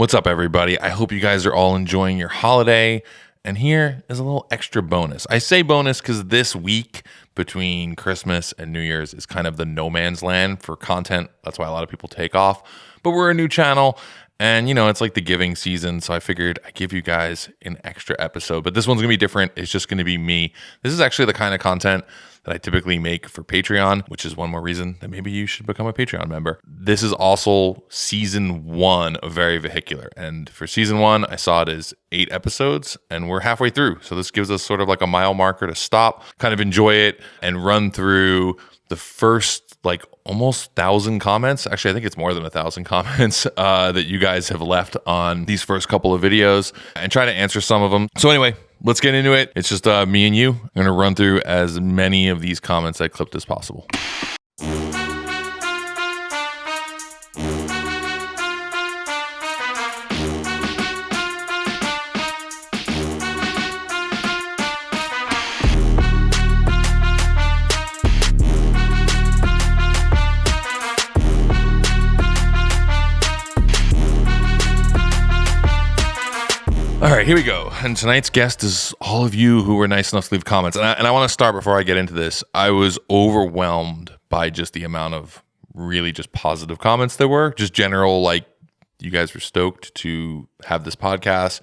What's up, everybody? I hope you guys are all enjoying your holiday. And here is a little extra bonus. I say bonus because this week between Christmas and New Year's is kind of the no man's land for content. That's why a lot of people take off. But we're a new channel. And, it's like the giving season, so I figured I'd give you guys an extra episode. But this one's going to be different. It's just going to be me. This is actually the kind of content that I typically make for Patreon, which is one more reason that maybe you should become a Patreon member. This is also season 1 of Very Vehicular. And for season 1, I saw it as 8 episodes, and we're halfway through. So this gives us sort of like a mile marker to stop, kind of enjoy it, and run through the first almost 1,000 comments. Actually, I think it's more than 1,000 comments that you guys have left on these first couple of videos and try to answer some of them. So anyway, let's get into it. It's just me and you. I'm going to run through as many of these comments I clipped as possible. All right, here we go. And tonight's guest is all of you who were nice enough to leave comments. And I want to start before I get into this. I was overwhelmed by just the amount of really just positive comments there were. Just general, you guys were stoked to have this podcast,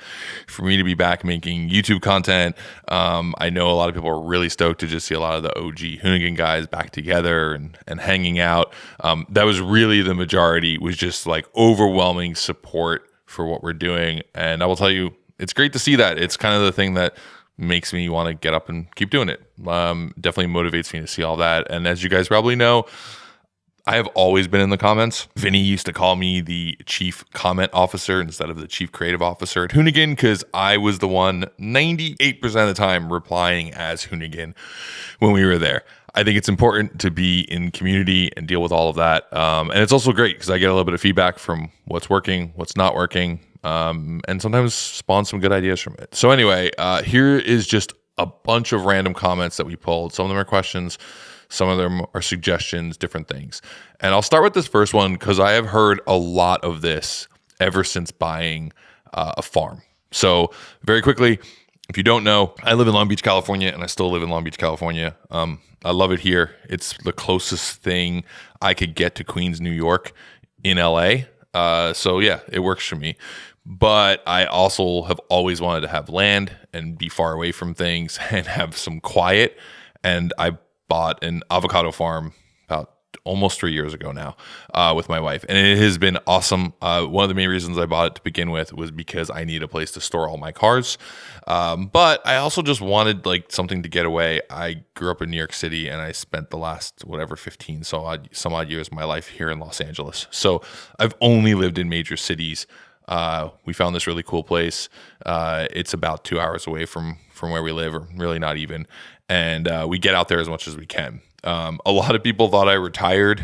for me to be back making YouTube content. I know a lot of people are really stoked to just see a lot of the OG Hoonigan guys back together and hanging out. That was really the majority, was just overwhelming support for what we're doing. And I will tell you, it's great to see that. It's kind of the thing that makes me want to get up and keep doing it. Definitely motivates me to see all that. And as you guys probably know, I have always been in the comments. Vinny used to call me the chief comment officer instead of the chief creative officer at Hoonigan, because I was the one 98% of the time replying as Hoonigan when we were there. I think it's important to be in community and deal with all of that. And it's also great because I get a little bit of feedback from what's working, what's not working, and sometimes spawn some good ideas from it. So anyway, here is just a bunch of random comments that we pulled. Some of them are questions. Some of them are suggestions, different things. And I'll start with this first one because I have heard a lot of this ever since buying a farm. So very quickly, if you don't know, I live in Long Beach, California, and I still live in Long Beach, California. I love it here. It's the closest thing I could get to Queens, New York in LA. So yeah, it works for me. But I also have always wanted to have land and be far away from things and have some quiet. And I bought an avocado farm about almost 3 years ago now with my wife. And it has been awesome. One of the main reasons I bought it to begin with was because I need a place to store all my cars. But I also just wanted something to get away. I grew up in New York City and I spent the last 15 some odd years of my life here in Los Angeles. So I've only lived in major cities. We found this really cool place. It's about 2 hours away from where we live, or really not even. And we get out there as much as we can. A lot of people thought I retired,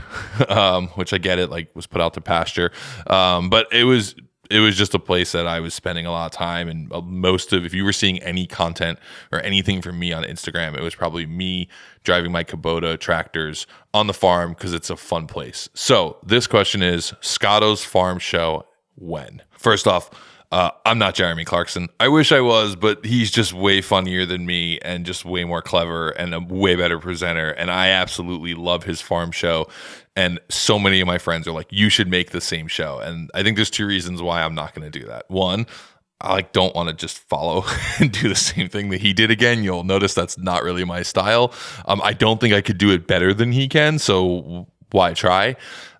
which I get it, was put out to pasture. But it was just a place that I was spending a lot of time. And if you were seeing any content or anything from me on Instagram, it was probably me driving my Kubota tractors on the farm because it's a fun place. So this question is, Scotto's farm show when? First off, I'm not Jeremy Clarkson. I wish I was, but he's just way funnier than me and just way more clever and a way better presenter. And I absolutely love his farm show. And so many of my friends are like, you should make the same show. And I think there's 2 reasons why I'm not going to do that. One, I don't want to just follow and do the same thing that he did again. You'll notice that's not really my style. I don't think I could do it better than he can. So why try?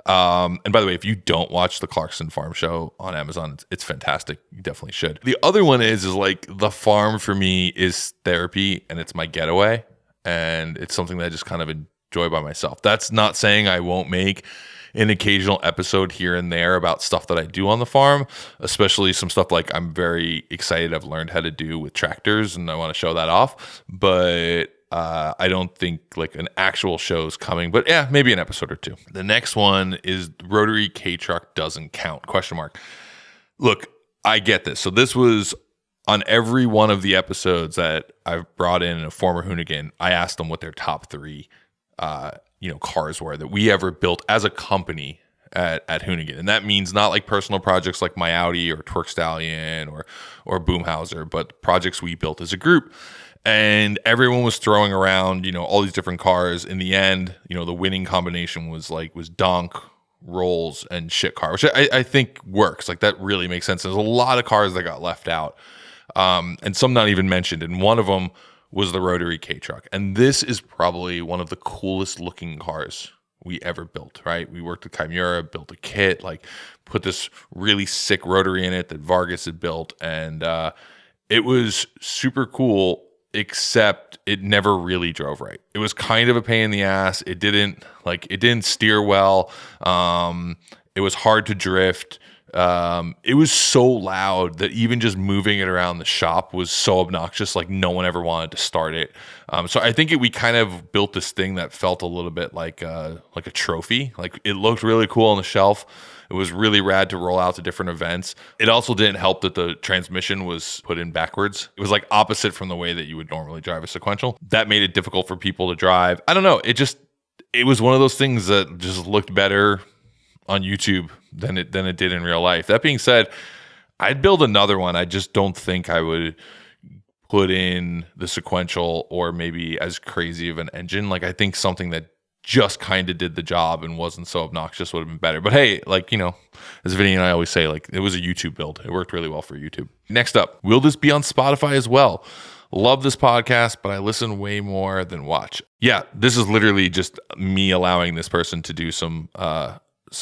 And by the way, if you don't watch the Clarkson Farm Show on Amazon, it's fantastic. You definitely should. The other one is the farm for me is therapy and it's my getaway. And it's something that I just kind of enjoy by myself. That's not saying I won't make an occasional episode here and there about stuff that I do on the farm, especially some stuff I'm very excited I've learned how to do with tractors and I want to show that off. But I don't think an actual show's coming, but yeah, maybe an episode or 2. The next one is Rotary Kei Truck doesn't count, ? Look, I get this. So this was on every one of the episodes that I've brought in a former Hoonigan. I asked them what their top 3, cars were that we ever built as a company at Hoonigan. And that means not like personal projects like my Audi or Twerk Stallion or Boomhauser, but projects we built as a group. And everyone was throwing around, all these different cars. In the end, the winning combination was donk, rolls, and shit car, which I think works. Like, that really makes sense. There's a lot of cars that got left out, and some not even mentioned. And one of them was the Rotary Kei Truck. And this is probably one of the coolest looking cars we ever built, right? We worked with Chimera, built a kit, like put this really sick rotary in it that Vargas had built. And it was super cool, except it never really drove right. It was kind of a pain in the ass. It didn't steer well. It was hard to drift. It was so loud that even just moving it around the shop was so obnoxious. Like, no one ever wanted to start it. So I think we kind of built this thing that felt a little bit like a trophy. Like, it looked really cool on the shelf. It was really rad to roll out to different events. It also didn't help that the transmission was put in backwards. It was like opposite from the way that you would normally drive a sequential. That made it difficult for people to drive. I don't know. It was one of those things that just looked better on YouTube than it did in real life. That being said, I'd build another one. I just don't think I would put in the sequential or maybe as crazy of an engine. Like, I think something that just kind of did the job and wasn't so obnoxious would have been better. But hey, as Vinny and I always say, it was a YouTube build. It worked really well for YouTube. Next up, will this be on Spotify as well? Love this podcast, but I listen way more than watch. Yeah, this is literally just me allowing this person to do some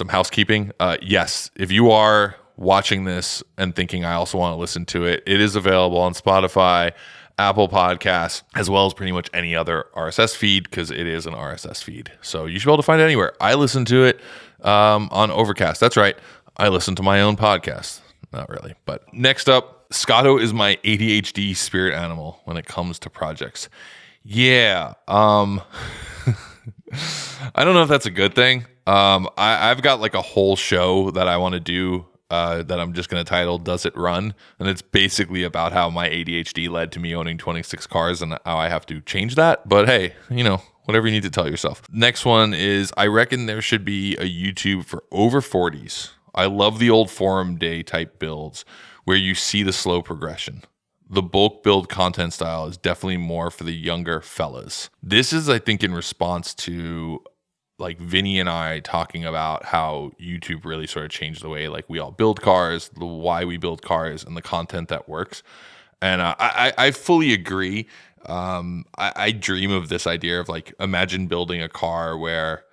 housekeeping. Yes, if you are watching this and thinking I also want to listen to it, it is available on Spotify, Apple Podcasts, as well as pretty much any other RSS feed, because it is an RSS feed. So you should be able to find it anywhere. I listen to it on Overcast. That's right. I listen to my own podcast. Not really. But next up, Scotto is my ADHD spirit animal when it comes to projects. Yeah. I don't know if that's a good thing. I've got like a whole show that I want to do that I'm just going to title Does It Run? And it's basically about how my ADHD led to me owning 26 cars and how I have to change that. But hey, whatever you need to tell yourself. Next one is, I reckon there should be a YouTube for over 40s. I love the old forum day type builds where you see the slow progression. The bulk build content style is definitely more for the younger fellas. This is, I think, in response to like Vinny and I talking about how YouTube really sort of changed the way like we all build cars, the why we build cars, and the content that works. And I fully agree. I dream of this idea of like, imagine building a car where,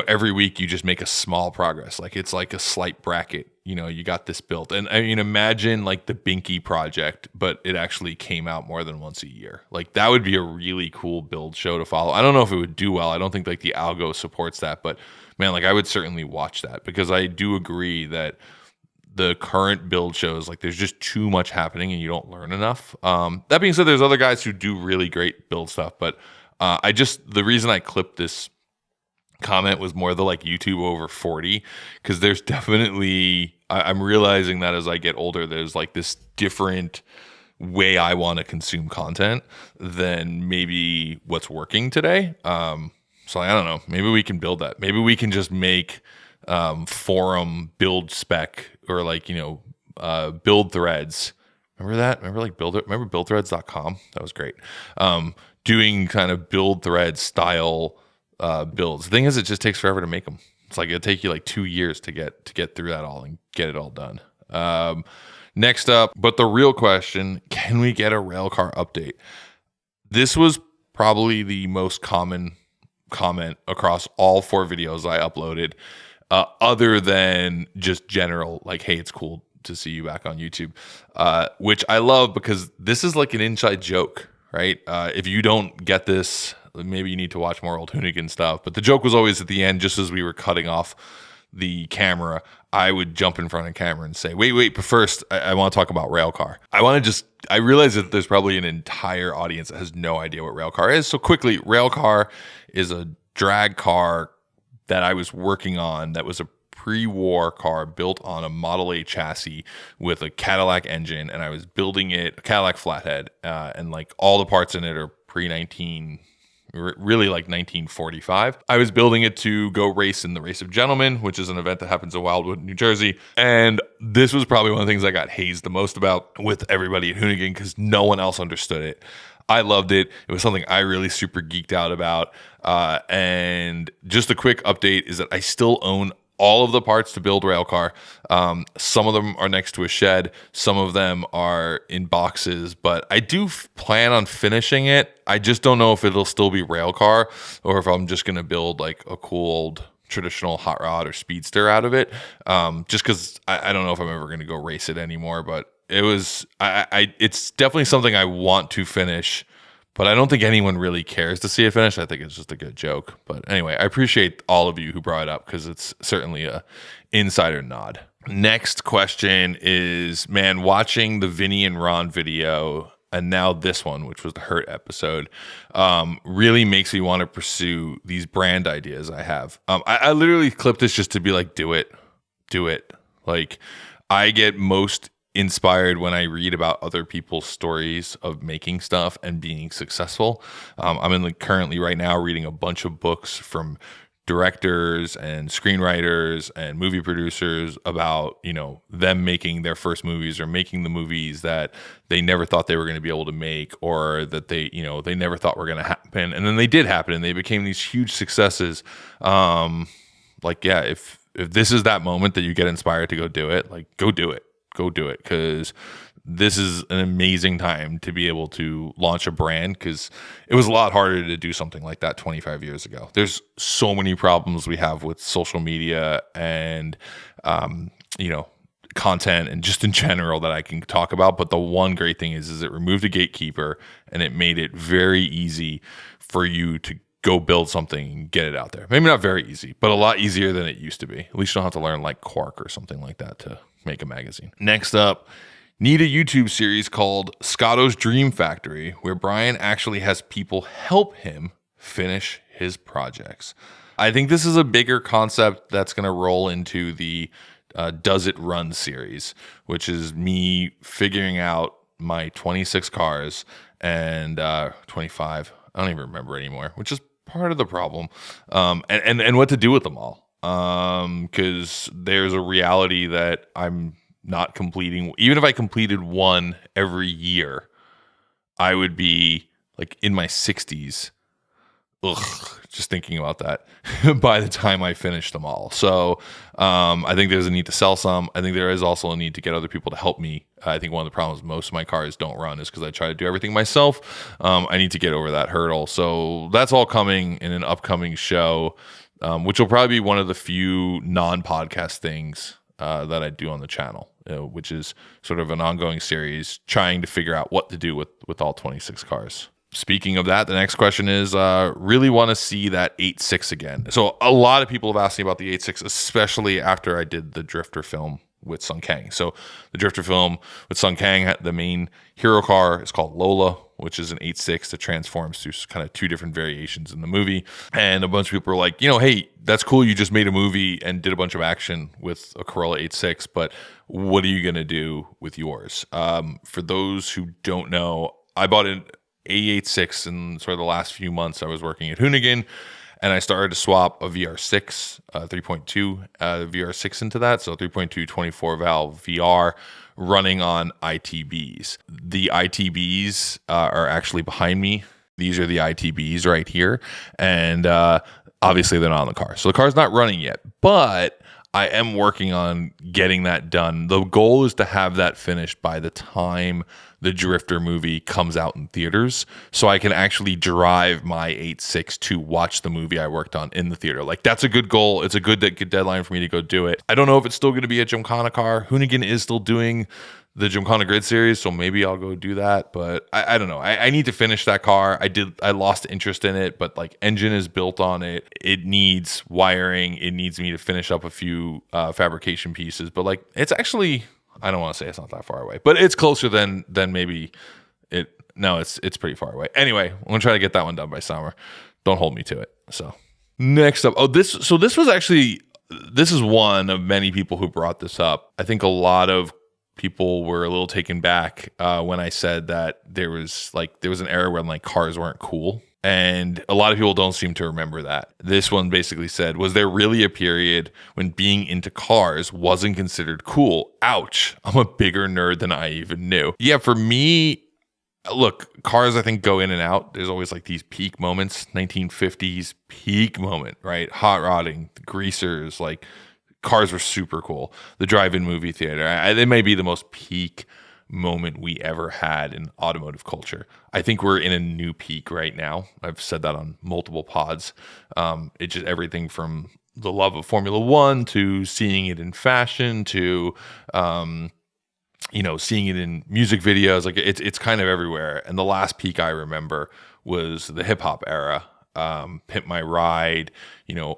every week you just make a small progress. Like, it's like a slight bracket. You got this built. And I mean, imagine like the Binky project, but it actually came out more than once a year. Like, that would be a really cool build show to follow. I don't know if it would do well. I don't think like the algo supports that, but man, like, I would certainly watch that, because I do agree that the current build shows, like, there's just too much happening and you don't learn enough. That being said, there's other guys who do really great build stuff, but the reason I clipped this comment was more the like YouTube over 40, because there's definitely, I'm realizing that as I get older, there's like this different way I want to consume content than maybe what's working today. So I don't know, maybe we can build that. Maybe we can just make forum build spec, or like, build threads. Remember that? Remember buildthreads.com? That was great. Doing kind of build thread style builds. The thing is, it just takes forever to make them. It's like it'll take you like 2 years to get through that all and get it all done. Next up, but the real question, can we get a railcar update? This was probably the most common comment across all 4 videos I uploaded, other than just general, like, hey, it's cool to see you back on YouTube, which I love, because this is like an inside joke, right? If you don't get this, maybe you need to watch more old Hoonigan stuff. But the joke was always at the end, just as we were cutting off the camera, I would jump in front of the camera and say, wait, but first, I want to talk about railcar. I realize that there's probably an entire audience that has no idea what railcar is. So quickly, railcar is a drag car that I was working on that was a pre-war car built on a Model A chassis with a Cadillac engine, and I was building it, a Cadillac flathead, and like all the parts in it are pre-19 really like 1945. I was building it to go race in the Race of Gentlemen, which is an event that happens in Wildwood, New Jersey. And this was probably one of the things I got hazed the most about with everybody at Hoonigan because no one else understood it. I loved it. It was something I really super geeked out about. And just a quick update is that I still own all of the parts to build Railcar. Some of them are next to a shed. Some of them are in boxes, but I do plan on finishing it. I just don't know if it'll still be Railcar or if I'm just going to build like a cool old traditional hot rod or speedster out of it. Just because I don't know if I'm ever going to go race it anymore, but it's definitely something I want to finish. But I don't think anyone really cares to see it finish. I think it's just a good joke. But anyway, I appreciate all of you who brought it up because it's certainly a insider nod. Next question is, man, watching the Vinny and Ron video and now this one, which was the Hurt episode, really makes me want to pursue these brand ideas I have. I literally clipped this just to be like, do it. Like, I get most inspired when I read about other people's stories of making stuff and being successful. I'm currently right now reading a bunch of books from directors and screenwriters and movie producers about, them making their first movies or making the movies that they never thought they were going to be able to make, or that they never thought were going to happen. And then they did happen and they became these huge successes. If this is that moment that you get inspired to go do it, like go do it. Go do it, because this is an amazing time to be able to launch a brand, because it was a lot harder to do something like that 25 years ago. There's so many problems we have with social media and, content and just in general that I can talk about. But the one great thing is it removed a gatekeeper and it made it very easy for you to go build something and get it out there. Maybe not very easy, but a lot easier than it used to be. At least you don't have to learn like Quark or something like that to make a magazine. Next up, need a YouTube series called Scotto's Dream Factory, where Brian actually has people help him finish his projects. I think this is a bigger concept that's going to roll into the Does It Run series, which is me figuring out my 26 cars and 25. I don't even remember anymore, which is part of the problem, and what to do with them all. Because there's a reality that I'm not completing. Even if I completed one every year, I would be like in my 60s. Just thinking about that by the time I finish them all. So I think there's a need to sell some. I think there is also a need to get other people to help me. I think one of the problems most of my cars don't run is because I try to do everything myself. I need to get over that hurdle. So that's all coming in an upcoming show, which will probably be one of the few non-podcast things that I do on the channel, which is sort of an ongoing series trying to figure out what to do with all 26 cars. Speaking of that, the next question is, really want to see that 8.6 again. So a lot of people have asked me about the 8.6, especially after I did the Drifter film with Sung Kang. So the Drifter film with Sung Kang, the main hero car is called Lola, which is an 8.6 that transforms through kind of two different variations in the movie. And a bunch of people are like, hey, that's cool. You just made a movie and did a bunch of action with a Corolla 8.6, but what are you going to do with yours? For those who don't know, I bought an A86 in sort of the last few months. I was working at Hoonigan, and I started to swap a VR6 3.2 VR6 into that. So 3.2 24 valve VR running on ITBs. The ITBs are actually behind me. These are the ITBs right here. And obviously they're not on the car. So the car's not running yet, but I am working on getting that done. The goal is to have that finished by the time the Drifter movie comes out in theaters, so I can actually drive my 8.6 to watch the movie I worked on in the theater. Like, that's a good goal. It's a good deadline for me to go do it. I don't know if it's still going to be a Gymkhana car. Hoonigan is still doing the Gymkhana Grid series, so maybe I'll go do that. But I don't know. I need to finish that car. I lost interest in it, but like, engine is built on it. It needs wiring. It needs me to finish up a few fabrication pieces. But like, it's actually, I don't want to say it's not that far away, but it's closer than maybe it. No, it's pretty far away. Anyway, I'm gonna try to get that one done by summer. Don't hold me to it. So next up, this is one of many people who brought this up. I think a lot of people were a little taken back when I said that there was an era when like cars weren't cool. And a lot of people don't seem to remember that. This one basically said, was there really a period when being into cars wasn't considered cool? Ouch. I'm a bigger nerd than I even knew. Yeah, for me, look, cars I think go in and out. There's always like these peak moments, 1950s peak moment, right? Hot rodding, the greasers, like cars were super cool. The drive-in movie theater, it may be the most peak moment we ever had in automotive culture. I think we're in a new peak right now. I've said that on multiple pods. It's just everything from the love of Formula One to seeing it in fashion to seeing it in music videos. Like it's kind of everywhere. And the last peak I remember was the hip hop era. Pimp My Ride,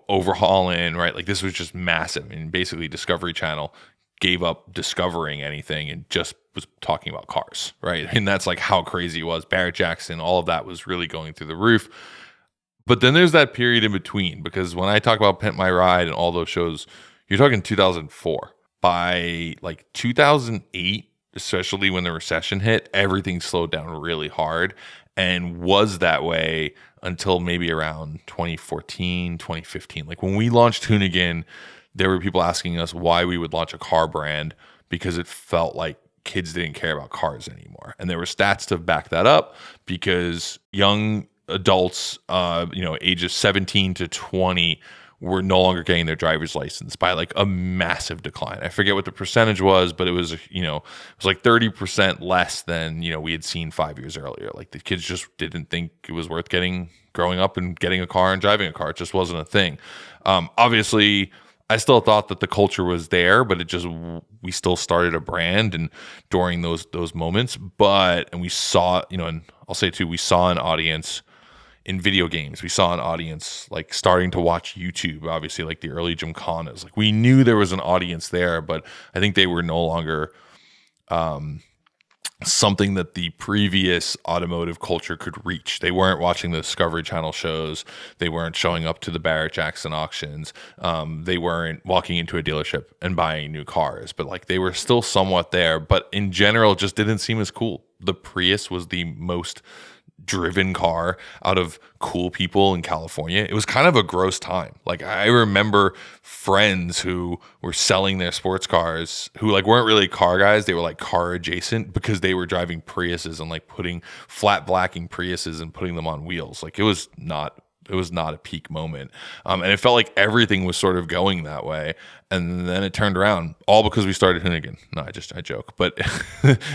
overhauling, right? Like this was just massive. And basically Discovery Channel gave up discovering anything and just was talking about cars, right? And that's like how crazy it was. Barrett Jackson, all of that was really going through the roof. But then there's that period in between, because when I talk about Pimp My Ride and all those shows, you're talking 2004. By like 2008, especially when the recession hit, everything slowed down really hard and was that way until maybe around 2014, 2015. Like when we launched Hoonigan, there were people asking us why we would launch a car brand because it felt like kids didn't care about cars anymore. And there were stats to back that up because young adults, ages 17 to 20 were no longer getting their driver's license by like a massive decline. I forget what the percentage was, but it was, like 30% less than, we had seen 5 years earlier. Like the kids just didn't think it was worth growing up and getting a car and driving a car. It just wasn't a thing. Obviously, I still thought that the culture was there, but we still started a brand and during those moments, and we saw, and I'll say too, we saw an audience in video games. We saw an audience like starting to watch YouTube, obviously like the early Gymkhanas. Like we knew there was an audience there, but I think they were no longer something that the previous automotive culture could reach. They weren't watching the Discovery Channel shows. They weren't showing up to the Barrett Jackson auctions. They weren't walking into a dealership and buying new cars, but like they were still somewhat there, but in general, it just didn't seem as cool. The Prius was the most driven car out of cool people in California. It was kind of a gross time. Like I remember friends who were selling their sports cars who like weren't really car guys. They were like car adjacent because they were driving Priuses and like putting flat blacking Priuses and putting them on wheels. Like it was not a peak moment. And it felt like everything was sort of going that way. And then it turned around all because we started Hoonigan. No, I joke. But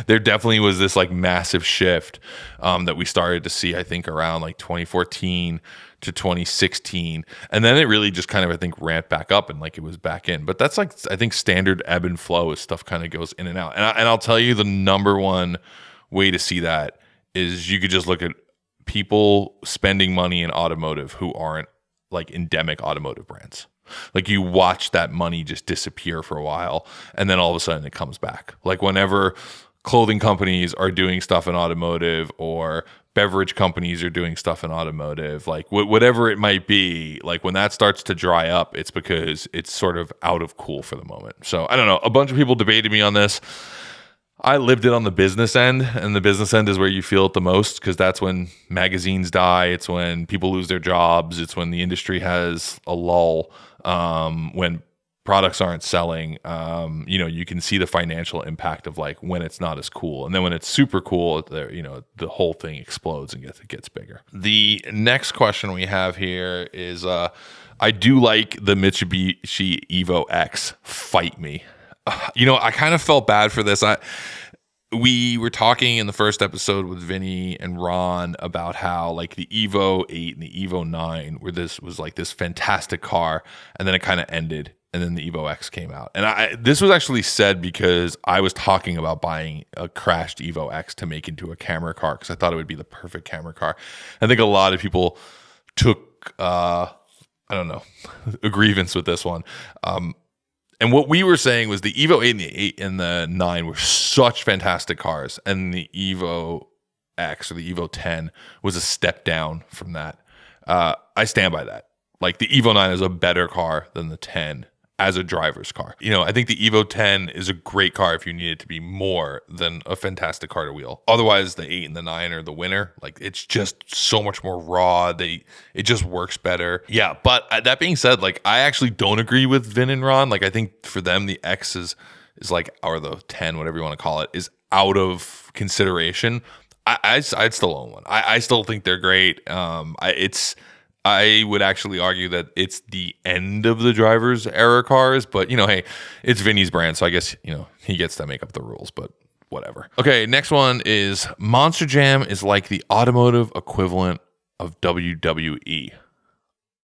there definitely was this like massive shift that we started to see, I think, around like 2014 to 2016. And then it really just kind of, I think, ramped back up and like it was back in. But that's like, I think, standard ebb and flow as stuff kind of goes in and out. And I'll tell you the number one way to see that is you could just look at people spending money in automotive who aren't like endemic automotive brands. Like you watch that money just disappear for a while and then all of a sudden it comes back. Like whenever clothing companies are doing stuff in automotive or beverage companies are doing stuff in automotive, like whatever it might be, like when that starts to dry up, it's because it's sort of out of cool for the moment. So I don't know. A bunch of people debated me on this. I lived it on the business end, and the business end is where you feel it the most because that's when magazines die. It's when people lose their jobs. It's when the industry has a lull, when products aren't selling. You can see the financial impact of like when it's not as cool. And then when it's super cool, the whole thing explodes and gets bigger. The next question we have here is, I do like the Mitsubishi Evo X. Fight me. I kind of felt bad for this. We were talking in the first episode with Vinny and Ron about how like the Evo 8 and the Evo 9 was like this fantastic car, and then it kind of ended, and then the Evo X came out. And this was actually said because I was talking about buying a crashed Evo X to make into a camera car because I thought it would be the perfect camera car. I think a lot of people took a grievance with this one. And what we were saying was the Evo 8 and the 8 and the 9 were such fantastic cars. And the Evo X or the Evo 10 was a step down from that. I stand by that. Like the Evo 9 is a better car than the 10. as a driver's car. I think the Evo 10 is a great car if you need it to be more than a fantastic car to wheel. Otherwise, the 8 and the 9 are the winner. Like, it's just so much more raw. It just works better. Yeah, but that being said, like, I actually don't agree with Vin and Ron. Like, I think for them, the X is like, or the 10, whatever you want to call it, is out of consideration. I'd still own one. I still think they're great. I would actually argue that it's the end of the driver's era cars, but hey, it's Vinny's brand, so I guess he gets to make up the rules, but whatever. Okay, next one is Monster Jam is like the automotive equivalent of WWE.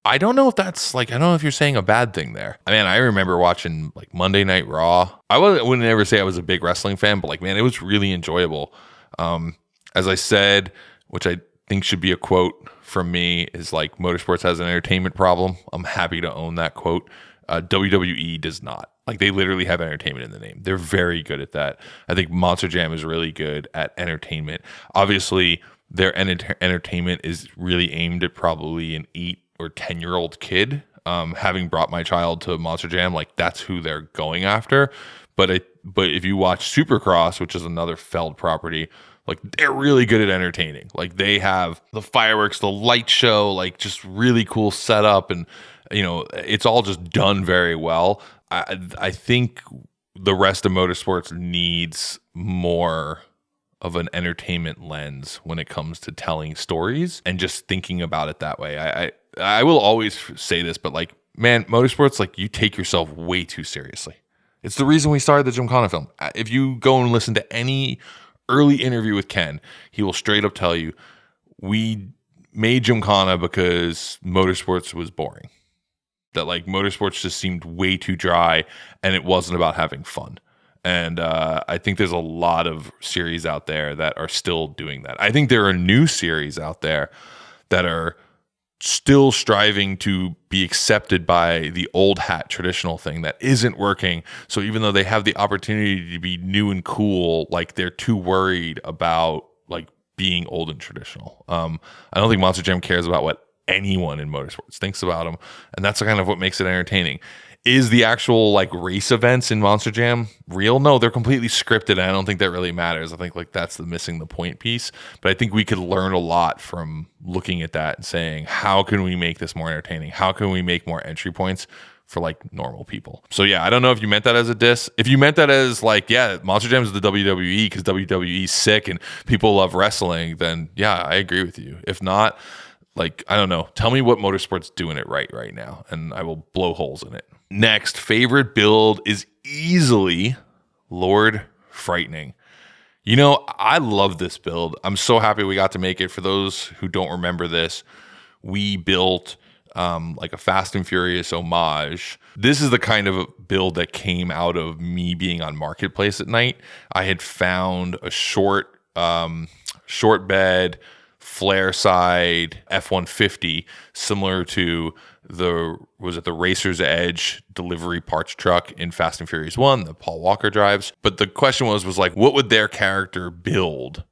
I don't know if that's I don't know if you're saying a bad thing there. I mean, I remember watching like Monday Night Raw. I wouldn't ever say I was a big wrestling fan, but man, it was really enjoyable. As I said, which I think should be a quote from me, is like, motorsports has an entertainment problem. I'm happy to own that quote. WWE does not. Like, they literally have entertainment in the name. They're very good at that. I think Monster Jam is really good at entertainment. Obviously, their entertainment is really aimed at probably an 8 or 10-year-old kid. Having brought my child to Monster Jam, like, that's who they're going after. But if you watch Supercross, which is another Feld property, like, they're really good at entertaining. Like, they have the fireworks, the light show, like, just really cool setup, and it's all just done very well. I think the rest of motorsports needs more of an entertainment lens when it comes to telling stories and just thinking about it that way. I will always say this, but like, man, motorsports, like, you take yourself way too seriously. It's the reason we started the Gymkhana film. If you go and listen to any early interview with Ken, he will straight up tell you, we made Gymkhana because motorsports was boring. That like, motorsports just seemed way too dry, and it wasn't about having fun. And I think there's a lot of series out there that are still doing that. I think there are new series out there that are still striving to be accepted by the old hat traditional thing that isn't working. So even though they have the opportunity to be new and cool, like, they're too worried about like being old and traditional. I don't think Monster Jam cares about what anyone in motorsports thinks about them, and that's kind of what makes it entertaining. Is the actual like race events in Monster Jam real? No, they're completely scripted, and I don't think that really matters. I think like that's the missing the point piece. But I think we could learn a lot from looking at that and saying, how can we make this more entertaining? How can we make more entry points for like normal people? So yeah, I don't know if you meant that as a diss. If you meant that as like, yeah, Monster Jam is the WWE because WWE's sick and people love wrestling, then yeah, I agree with you. If not, like, I don't know. Tell me what motorsport's doing it right now, and I will blow holes in it. Next, favorite build is easily Lord Frightening. I love this build. I'm so happy we got to make it. For those who don't remember this, we built like a Fast and Furious homage. This is the kind of build that came out of me being on Marketplace at night. I had found a short bed, flare side F-150, similar to the Racer's Edge delivery parts truck in Fast and Furious 1 that Paul Walker drives. But the question was like, what would their character build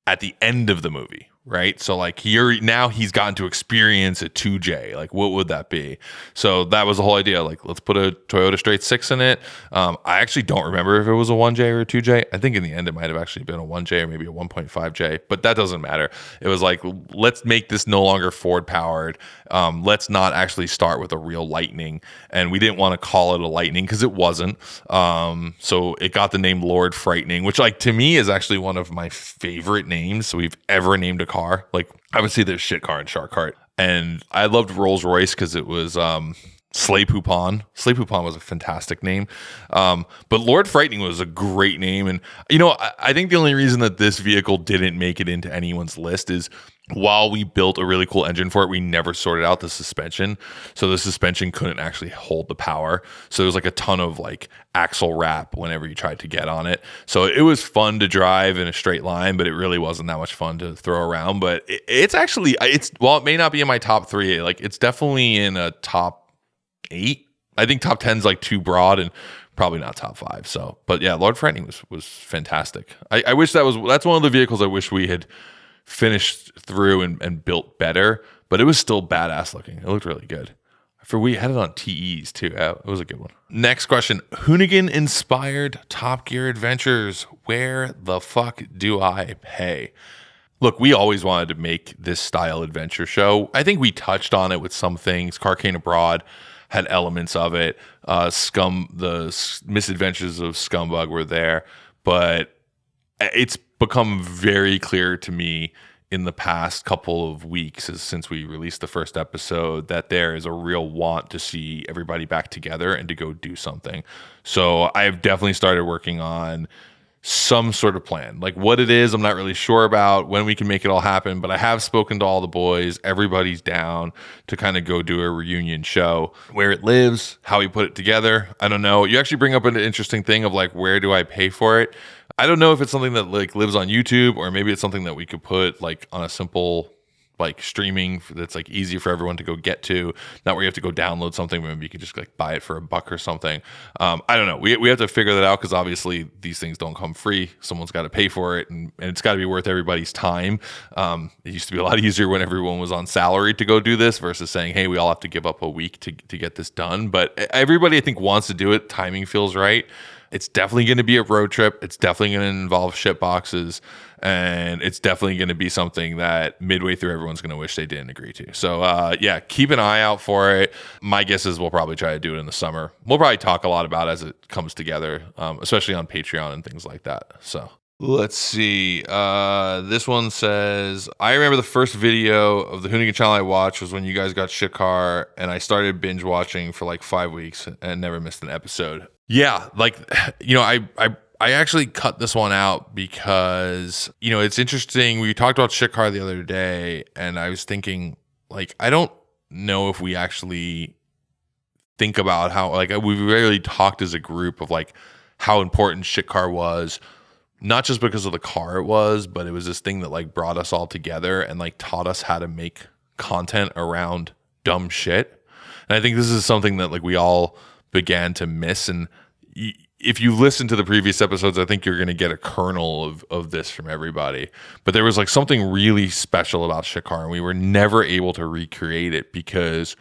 at the end of the movie? Right. So like, now he's gotten to experience a 2J. Like, what would that be? So that was the whole idea. Like, let's put a Toyota straight 6 in it. I actually don't remember if it was a 1J or a 2J. I think in the end it might have actually been a 1J or maybe a 1.5J, but that doesn't matter. It was like, let's make this no longer Ford powered. Let's not actually start with a real Lightning. And we didn't want to call it a Lightning because it wasn't. So it got the name Lord Frightening, which like to me is actually one of my favorite names we've ever named a car. Like, obviously there's Shit Car and Shark Heart, and I loved Rolls Royce because it was Slay Poupon. Slay Poupon was a fantastic name, but Lord Frightening was a great name. And I think the only reason that this vehicle didn't make it into anyone's list is, while we built a really cool engine for it, we never sorted out the suspension. So the suspension couldn't actually hold the power. So there was like a ton of like axle wrap whenever you tried to get on it. So it was fun to drive in a straight line, but it really wasn't that much fun to throw around. But it's while it may not be in my top 3, like, it's definitely in a top 8. I think top 10's like too broad and probably not top 5. So, but yeah, Lord Frightening was fantastic. I wish that's one of the vehicles I wish we had finished through and built better, but it was still badass looking. It looked really good. We had it on TEs too. It was a good one. Next question. Hoonigan-inspired Top Gear adventures. Where the fuck do I pay? Look, we always wanted to make this style adventure show. I think we touched on it with some things. Carcane Abroad had elements of it. The Misadventures of Scumbug were there. But it's become very clear to me in the past couple of weeks since we released the first episode that there is a real want to see everybody back together and to go do something. So I've definitely started working on some sort of plan. Like what it is, I'm not really sure about when we can make it all happen, but I have spoken to all the boys. Everybody's down to kind of go do a reunion show. Where it lives, how we put it together, I don't know. You actually bring up an interesting thing of like, where do I pay for it? I don't know if it's something that like lives on YouTube, or maybe it's something that we could put like on a simple like streaming that's like easy for everyone to go get to, not where you have to go download something. Maybe you could just like buy it for $1 or something. I don't know. We have to figure that out, because obviously these things don't come free. Someone's got to pay for it, and it's got to be worth everybody's time. It used to be a lot easier when everyone was on salary to go do this versus saying, hey, we all have to give up a week to get this done. But everybody I think wants to do it. Timing feels right. It's definitely going to be a road trip. It's definitely going to involve shit boxes. And it's definitely going to be something that midway through everyone's going to wish they didn't agree to. So yeah, keep an eye out for it. My guess is we'll probably try to do it in the summer. We'll probably talk a lot about it as it comes together, especially on Patreon and things like that. So let's see. This one says, I remember the first video of the Hoonigan channel I watched was when you guys got shit car, and I started binge watching for like 5 weeks and never missed an episode. Yeah, like, you know, I actually cut this one out because, you know, it's interesting. We talked about shit car the other day, and I was thinking, like, I don't know if we actually think about how, like, we rarely talked as a group of like how important shit car was, not just because of the car it was, but it was this thing that like brought us all together and like taught us how to make content around dumb shit. And I think this is something that like we all began to miss. And if you listen to the previous episodes, I think you're going to get a kernel of this from everybody. But there was like something really special about shit car, and we were never able to recreate it because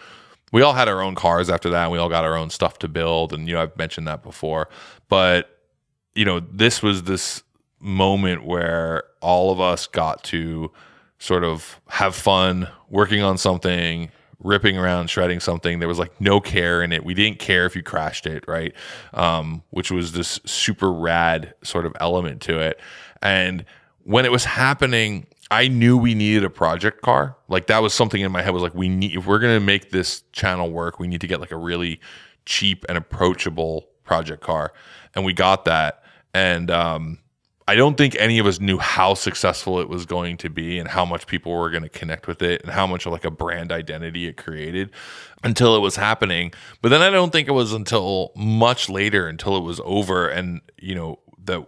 we all had our own cars after that, and we all got our own stuff to build. And, you know, I've mentioned that before. But, you know, this was this moment where all of us got to sort of have fun working on something, ripping around, shredding something. There was like no care in it. We didn't care if you crashed it, right? Which was this super rad sort of element to it. And when it was happening, I knew we needed a project car. Like that was something in my head, was like, if we're going to make this channel work, we need to get like a really cheap and approachable project car. And we got that. And I don't think any of us knew how successful it was going to be and how much people were going to connect with it and how much of like a brand identity it created until it was happening. But then I don't think it was until much later, until it was over, and, you know, that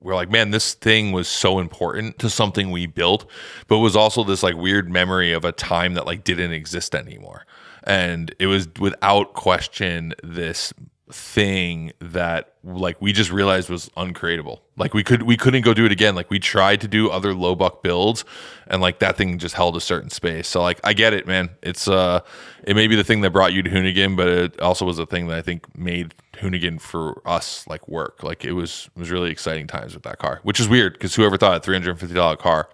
we're like, man, this thing was so important to something we built, but it was also this like weird memory of a time that like didn't exist anymore. And it was without question this thing that like we just realized was uncreatable. Like we couldn't go do it again. Like we tried to do other low buck builds, and like that thing just held a certain space. So like I get it, man. It's it may be the thing that brought you to Hoonigan, but it also was the thing that I think made Hoonigan for us like work. Like it was really exciting times with that car, which is weird because whoever thought a $350 car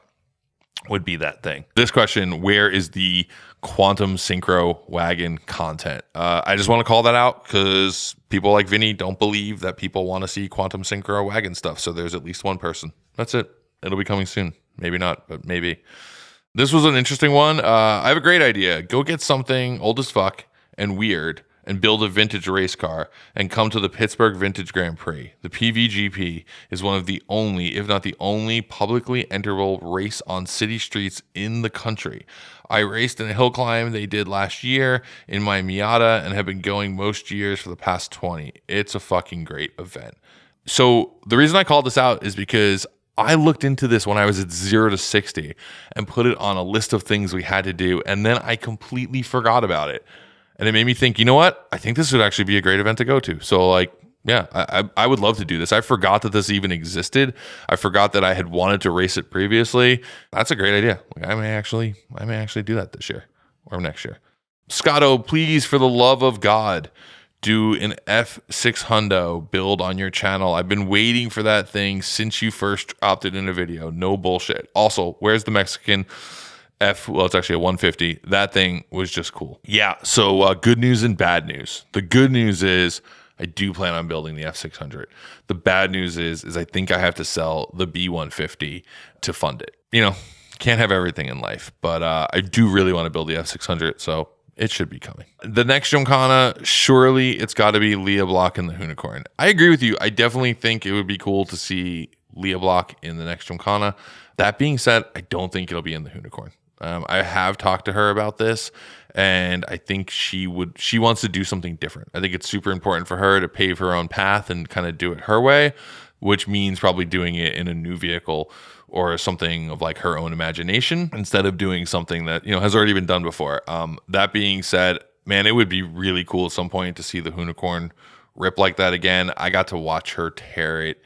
would be that thing. This question, where is the quantum synchro wagon content? I just want to call that out because people like Vinny don't believe that people want to see quantum synchro wagon stuff. So there's at least one person. That's it. It'll be coming soon. Maybe not, but maybe. This was an interesting one. I have a great idea. Go get something old as fuck and weird and build a vintage race car and come to the Pittsburgh Vintage Grand Prix. The PVGP is one of the only, if not the only, publicly enterable race on city streets in the country. I raced in a hill climb they did last year in my Miata and have been going most years for the past 20. It's a fucking great event. So the reason I called this out is because I looked into this when I was at 0 to 60 and put it on a list of things we had to do, and then I completely forgot about it. And it made me think, you know what? I think this would actually be a great event to go to. So like, yeah, I would love to do this. I forgot that this even existed. I forgot that I had wanted to race it previously. That's a great idea. Like I may actually do that this year or next year. Scotto, please, for the love of God, do an F600 build on your channel. I've been waiting for that thing since you first dropped it in a video. No bullshit. Also, where's the Mexican well, it's actually a 150. That thing was just cool. Yeah, so good news and bad news. The good news is I do plan on building the F600. The bad news is I think I have to sell the B150 to fund it. You know, can't have everything in life, but I do really want to build the F600, so it should be coming. The next Gymkhana, surely it's got to be Leah Block and the Hoonicorn. I agree with you. I definitely think it would be cool to see Leah Block in the next Gymkhana. That being said, I don't think it'll be in the Hoonicorn. I have talked to her about this, and I think she wants to do something different. I think it's super important for her to pave her own path and kind of do it her way, which means probably doing it in a new vehicle or something of like her own imagination instead of doing something that, you know, has already been done before. That being said, man, it would be really cool at some point to see the Hoonicorn rip like that again. I got to watch her tear it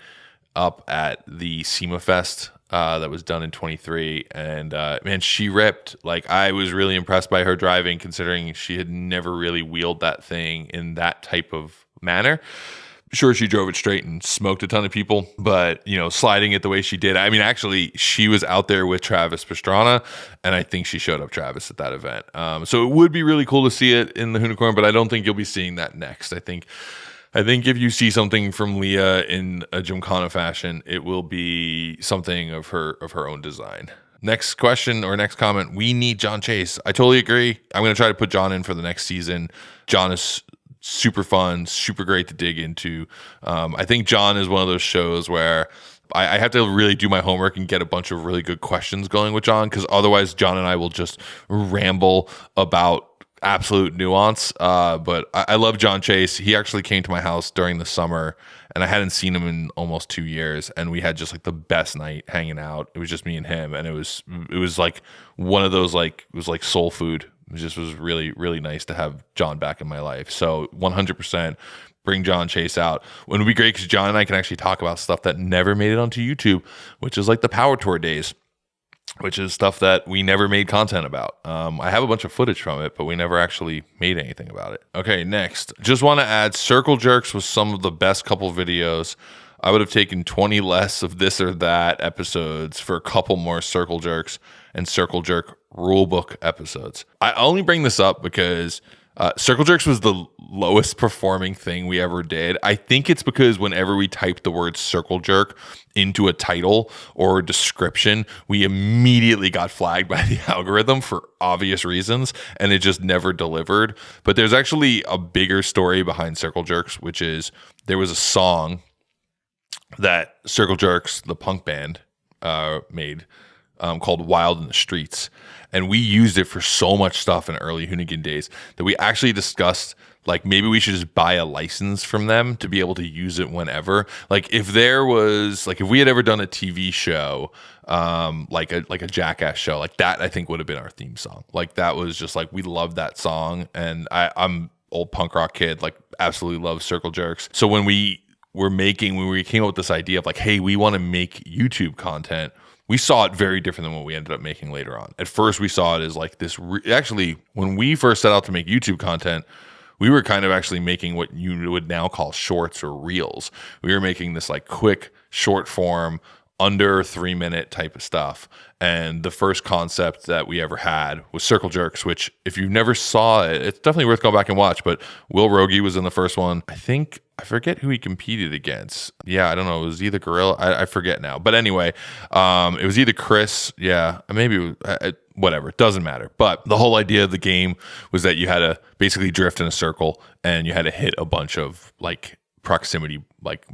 up at the SEMA Fest that was done in 23, and man, she ripped. Like, I was really impressed by her driving, considering she had never really wheeled that thing in that type of manner. Sure, she drove it straight and smoked a ton of people, but, you know, sliding it the way she did. I mean, actually, she was out there with Travis Pastrana, and I think she showed up Travis at that event. So it would be really cool to see it in the Hoonicorn, but I don't think you'll be seeing that next. I think if you see something from Leah in a Gymkhana fashion, it will be something of her own design. Next question or next comment, we need Jon Chase. I totally agree. I'm going to try to put Jon in for the next season. Jon is super fun, super great to dig into. I think Jon is one of those shows where I have to really do my homework and get a bunch of really good questions going with Jon, because otherwise Jon and I will just ramble about absolute nuance. But I love Jon Chase. He actually came to my house during the summer, and I hadn't seen him in almost 2 years, and we had just like the best night hanging out. It was just me and him, and it was like one of those, like, it was like soul food. It just was really, really nice to have Jon back in my life. So 100% bring Jon Chase out. It would be great because Jon and I can actually talk about stuff that never made it onto YouTube, which is like the Power Tour days, which is stuff that we never made content about. I have a bunch of footage from it, but we never actually made anything about it. Okay, next. Just want to add, Circle Jerks was some of the best couple videos. I would have taken 20 less of this or that episodes for a couple more Circle Jerks and Circle Jerk rulebook episodes. I only bring this up because Circle Jerks was the lowest performing thing we ever did. I think it's because whenever we typed the word Circle Jerk into a title or a description, we immediately got flagged by the algorithm for obvious reasons, and it just never delivered. But there's actually a bigger story behind Circle Jerks, which is there was a song that Circle Jerks, the punk band, made called Wild in the Streets. And we used it for so much stuff in early Hoonigan days that we actually discussed, like, maybe we should just buy a license from them to be able to use it whenever. Like, if there was, like, if we had ever done a TV show, like a Jackass show, like that, I think would have been our theme song. Like, that was just like, we loved that song. And I'm old punk rock kid, like, absolutely love Circle Jerks. So when we came up with this idea of like, hey, we want to make YouTube content, we saw it very different than what we ended up making later on. At first, we saw it as like this. Actually, when we first set out to make YouTube content, we were kind of actually making what you would now call shorts or reels. We were making this like quick, short form, under 3-minute type of stuff. And the first concept that we ever had was Circle Jerks, which if you never saw it, it's definitely worth going back and watch. But Will Rogie was in the first one. I forget who he competed against. Yeah, I don't know. It was either Gorilla. I forget now. But anyway, it was either Chris. Yeah, maybe whatever. It doesn't matter. But the whole idea of the game was that you had to basically drift in a circle and you had to hit a bunch of like proximity, like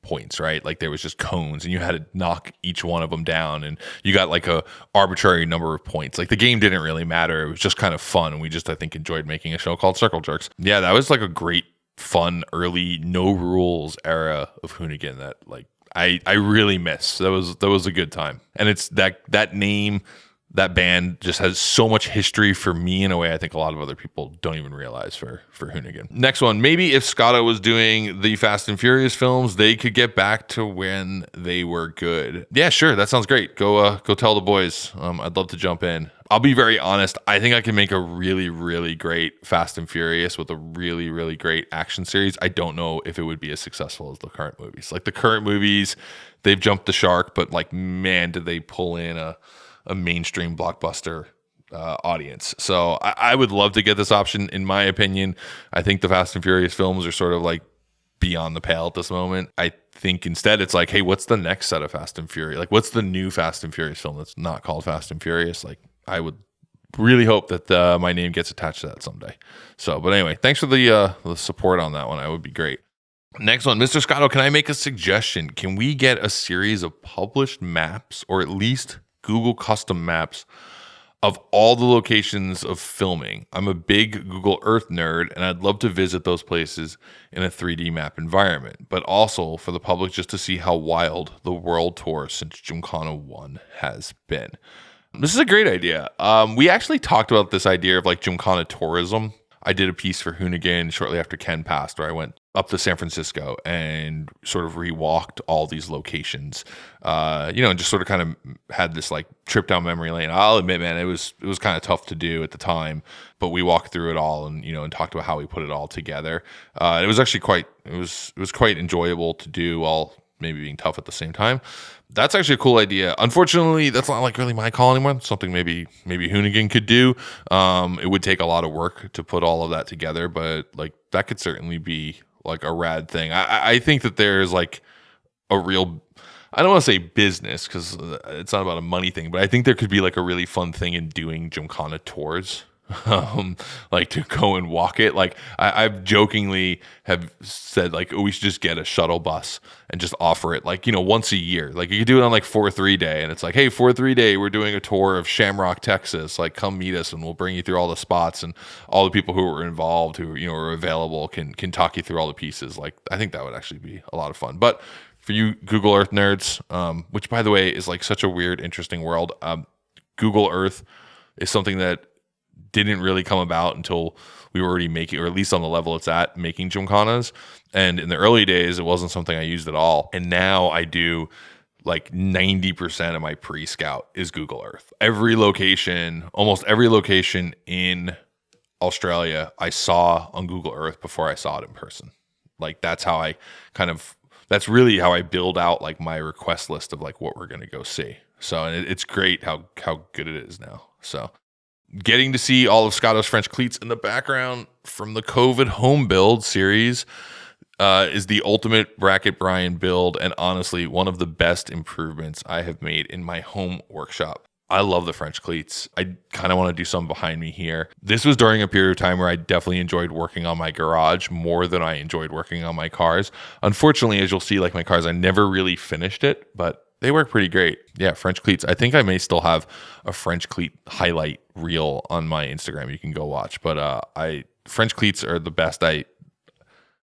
points, right? Like there was just cones and you had to knock each one of them down and you got like a arbitrary number of points. Like the game didn't really matter. It was just kind of fun. And we just, I think, enjoyed making a show called Circle Jerks. Yeah, that was like a great, fun, early, no rules era of Hoonigan that like I really miss. That was a good time. And it's that name that band just has so much history for me in a way I think a lot of other people don't even realize for Hoonigan. Next one, maybe if Scotto was doing the Fast and Furious films, they could get back to when they were good. Yeah, sure, that sounds great. Go tell the boys. I'd love to jump in. I'll be very honest. I think I can make a really, really great Fast and Furious with a really, really great action series. I don't know if it would be as successful as the current movies. Like the current movies, they've jumped the shark, but like, man, did they pull in a mainstream blockbuster audience. So I would love to get this option. In my opinion, I think the Fast and Furious films are sort of like beyond the pale at this moment. I think instead it's like, hey, what's the next set of Fast and Furious? Like, what's the new Fast and Furious film that's not called Fast and Furious? Like, I would really hope that my name gets attached to that someday. So, but anyway, thanks for the support on that one. That would be great. Next one, Mr. Scotto, can I make a suggestion? Can we get a series of published maps, or at least Google custom maps, of all the locations of filming? I'm a big Google Earth nerd, and I'd love to visit those places in a 3D map environment, but also for the public just to see how wild the world tour since Gymkhana 1 has been. This is a great idea. We actually talked about this idea of like Gymkhana tourism. I did a piece for Hoonigan shortly after Ken passed, where I went up to San Francisco and sort of rewalked all these locations, and just sort of kind of had this like trip down memory lane. I'll admit, man, it was kind of tough to do at the time, but we walked through it all and talked about how we put it all together. It was actually quite enjoyable to do, while maybe being tough at the same time. That's actually a cool idea. Unfortunately, that's not like really my call anymore. It's something maybe Hoonigan could do. It would take a lot of work to put all of that together, but like that could certainly be like a rad thing. I think that there's like a real, I don't want to say business because it's not about a money thing, but I think there could be like a really fun thing in doing Gymkhana tours. Like to go and walk it. Like I've jokingly have said like, oh, we should just get a shuttle bus and just offer it like, once a year. Like you could do it on like 4-3 day, and it's like, hey, 4-3 day, we're doing a tour of Shamrock, Texas. Like come meet us and we'll bring you through all the spots, and all the people who were involved, who are available, can talk you through all the pieces. Like I think that would actually be a lot of fun. But for you Google Earth nerds, which by the way is like such a weird, interesting world. Google Earth is something that didn't really come about until we were already making, or at least on the level it's at, making Gymkhanas. And in the early days, it wasn't something I used at all. And now I do like 90% of my pre-scout is Google Earth. Almost every location in Australia, I saw on Google Earth before I saw it in person. Like that's really how I build out like my request list of like what we're going to go see. So it's great how good it is now. So getting to see all of Scotto's French cleats in the background from the COVID home build series is the ultimate bracket Brian build, and honestly, one of the best improvements I have made in my home workshop. I love the French cleats. I kind of want to do some behind me here. This was during a period of time where I definitely enjoyed working on my garage more than I enjoyed working on my cars. Unfortunately, as you'll see, like my cars, I never really finished it, but they work pretty great. Yeah, French cleats. I think I may still have a French cleat highlight reel on my Instagram you can go watch. But French cleats are the best. I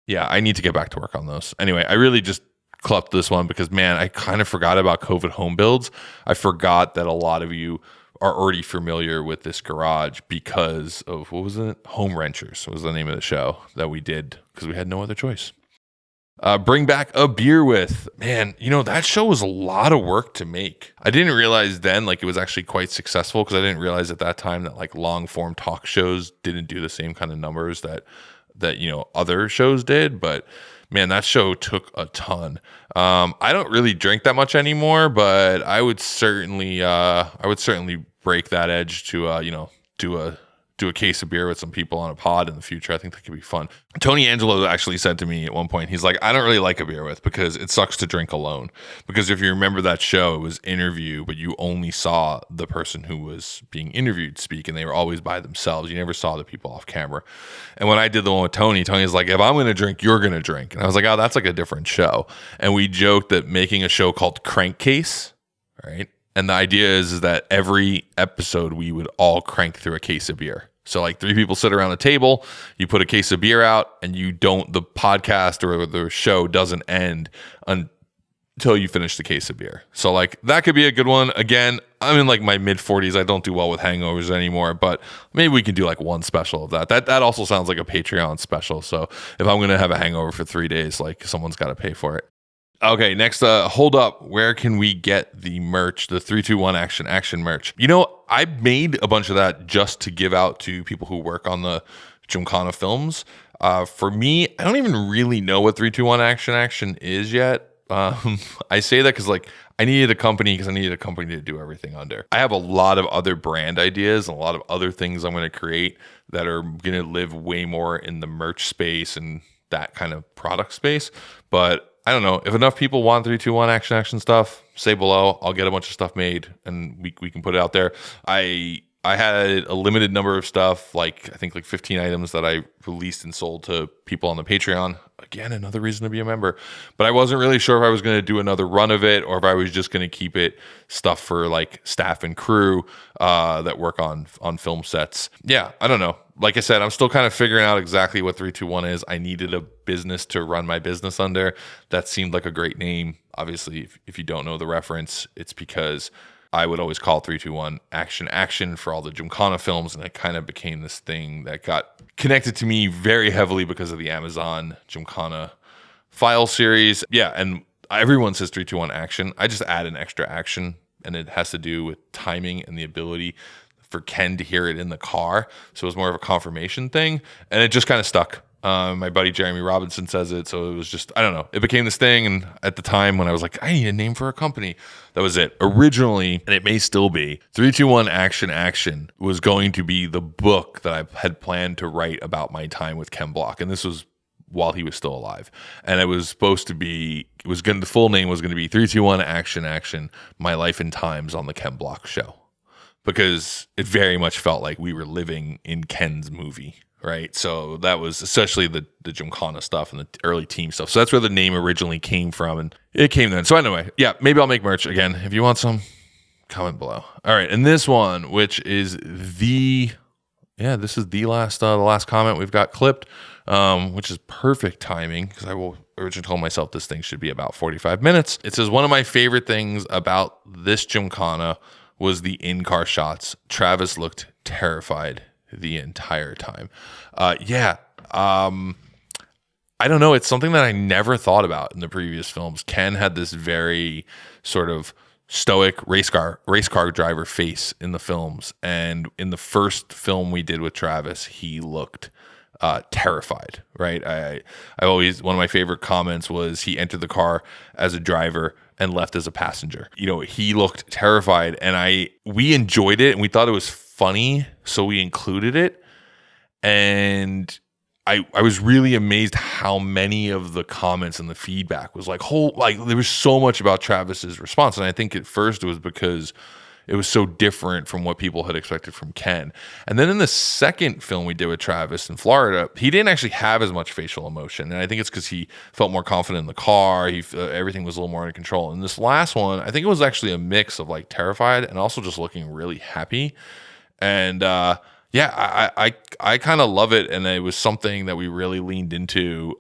need to get back to work on those. Anyway, I really just clubbed this one because, man, I kind of forgot about COVID home builds. I forgot that a lot of you are already familiar with this garage because of, what was it? Home Wrenchers was the name of the show that we did because we had no other choice. Bring back a beer with. Man, that show was a lot of work to make. I didn't realize then like it was actually quite successful because I didn't realize at that time that like long form talk shows didn't do the same kind of numbers that other shows did. But man, that show took a ton. I don't really drink that much anymore, but I would certainly break that edge to do a case of beer with some people on a pod in the future. I think that could be fun. Tony Angelo actually said to me at one point, he's like, I don't really like a beer with because it sucks to drink alone. Because if you remember that show, it was interview, but you only saw the person who was being interviewed speak, and they were always by themselves. You never saw the people off camera. And when I did the one with Tony's like, if I'm going to drink, you're going to drink. And I was like, oh, that's like a different show. And we joked that making a show called Crankcase, right? And the idea is that every episode we would all crank through a case of beer. So like 3 people sit around the table, you put a case of beer out, and the podcast or the show doesn't end until you finish the case of beer. So like that could be a good one. Again, I'm in like my mid 40s. I don't do well with hangovers anymore, but maybe we can do like one special of that. That also sounds like a Patreon special. So if I'm going to have a hangover for 3 days, like someone's got to pay for it. Okay, next, hold up. Where can we get the merch, the 321 Action merch? I made a bunch of that just to give out to people who work on the Gymkhana films. For me, I don't even really know what 321 Action is yet. I say that because like I needed a company to do everything under. I have a lot of other brand ideas and a lot of other things I'm going to create that are going to live way more in the merch space and that kind of product space. But I don't know, if enough people want 321 Action stuff, say below. I'll get a bunch of stuff made and we can put it out there. I had a limited number of stuff, like I think like 15 items that I released and sold to people on the Patreon. Again, another reason to be a member. But I wasn't really sure if I was going to do another run of it or if I was just going to keep it stuff for like staff and crew that work on film sets. Yeah, I don't know. Like I said, I'm still kind of figuring out exactly what 321 is. I needed a business to run my business under. That seemed like a great name. Obviously, if you don't know the reference, it's because I would always call 321 Action for all the Gymkhana films, and it kind of became this thing that got connected to me very heavily because of the Amazon Gymkhana file series. Yeah, and everyone says 321 Action. I just add an extra action, and it has to do with timing and the ability for Ken to hear it in the car. So it was more of a confirmation thing, and it just kind of stuck. My buddy Jeremy Robinson says it, so it was just, I don't know. It became this thing, and at the time when I was like, I need a name for a company, that was it. Originally, and it may still be, 321 Action was going to be the book that I had planned to write about my time with Ken Block, and this was while he was still alive. And it was supposed to be, the full name was going to be 321 Action, My Life and Times on the Ken Block Show. Because it very much felt like we were living in Ken's movie, right? So that was especially the Gymkhana stuff and the early team stuff. So that's where the name originally came from, and it came then. So anyway, yeah, maybe I'll make merch again. If you want some, comment below. All right, and this one, which is the last comment we've got clipped, which is perfect timing because I will originally told myself this thing should be about 45 minutes. It says, one of my favorite things about this Gymkhana was the in-car shots. Travis looked terrified the entire time. I don't know. It's something that I never thought about in the previous films. Ken had this very sort of stoic race car driver face in the films. And in the first film we did with Travis, he looked terrified, right? One of my favorite comments was he entered the car as a driver and left as a passenger. He looked terrified, and we enjoyed it and we thought it was funny, so we included it. And I was really amazed how many of the comments and the feedback was like there was so much about Travis's response. And I think at first it was because it was so different from what people had expected from Ken. And then in the second film we did with Travis in Florida, he didn't actually have as much facial emotion. And I think it's because he felt more confident in the car. Everything was a little more under control. And this last one, I think it was actually a mix of like terrified and also just looking really happy. And I kind of love it. And it was something that we really leaned into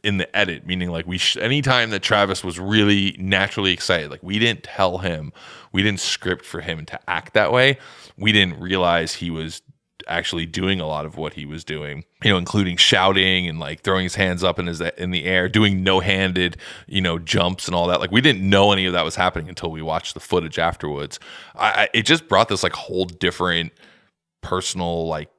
in the edit, meaning like anytime that Travis was really naturally excited, like we didn't tell him, we didn't script for him to act that way. We didn't realize he was actually doing a lot of what he was doing, including shouting and like throwing his hands up in the air, doing no-handed, jumps and all that. Like we didn't know any of that was happening until we watched the footage afterwards. It just brought this like whole different personal, like,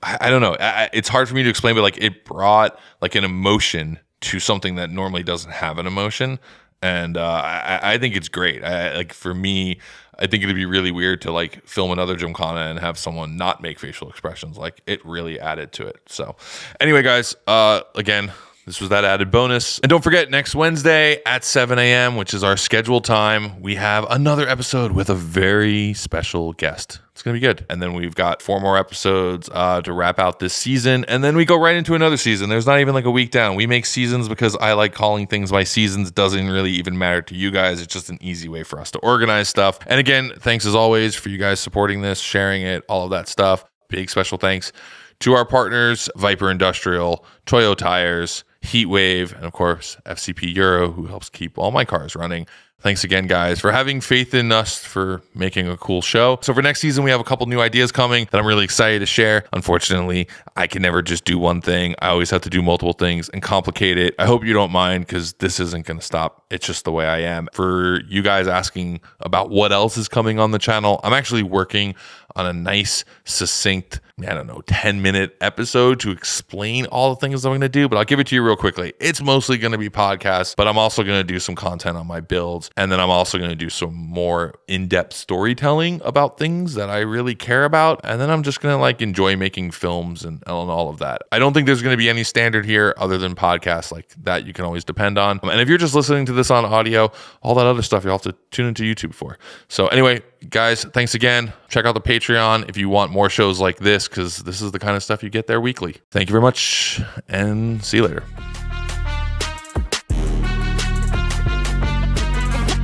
I don't know. It's hard for me to explain, but like it brought like an emotion to something that normally doesn't have an emotion. And I think it's great. Like for me, I think it'd be really weird to like film another Gymkhana and have someone not make facial expressions. Like it really added to it. So anyway, guys, again, this was that added bonus. And don't forget, next Wednesday at 7 a.m., which is our scheduled time, we have another episode with a very special guest. It's going to be good. And then we've got 4 more episodes to wrap out this season. And then we go right into another season. There's not even like a week down. We make seasons because I like calling things by seasons. It doesn't really even matter to you guys. It's just an easy way for us to organize stuff. And again, thanks as always for you guys supporting this, sharing it, all of that stuff. Big special thanks to our partners, Vyper Industrial, Toyo Tires, Heatwave, and of course, FCP Euro, who helps keep all my cars running. Thanks again, guys, for having faith in us for making a cool show. So for next season, we have a couple new ideas coming that I'm really excited to share. Unfortunately, I can never just do one thing. I always have to do multiple things and complicate it. I hope you don't mind, because this isn't going to stop. It's just the way I am. For you guys asking about what else is coming on the channel, I'm actually working on a nice, succinct, 10-minute episode to explain all the things I'm going to do, but I'll give it to you real quickly. It's mostly going to be podcasts, but I'm also going to do some content on my builds, and then I'm also going to do some more in-depth storytelling about things that I really care about, and then I'm just going to enjoy making films and all of that. I don't think there's going to be any standard here other than podcasts like that you can always depend on. And if you're just listening to this on audio, all that other stuff you'll have to tune into YouTube for. So anyway, guys, thanks again. Check out the Patreon if you want more shows like this, because this is the kind of stuff you get there weekly. Thank you very much, and see you later.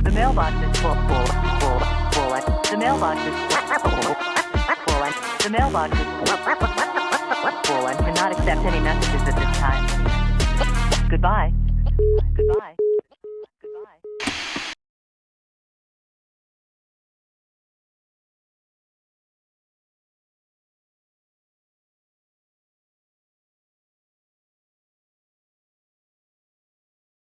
The mailbox is full. The mailbox is full. The mailbox is full and cannot accept any messages at this time. Goodbye.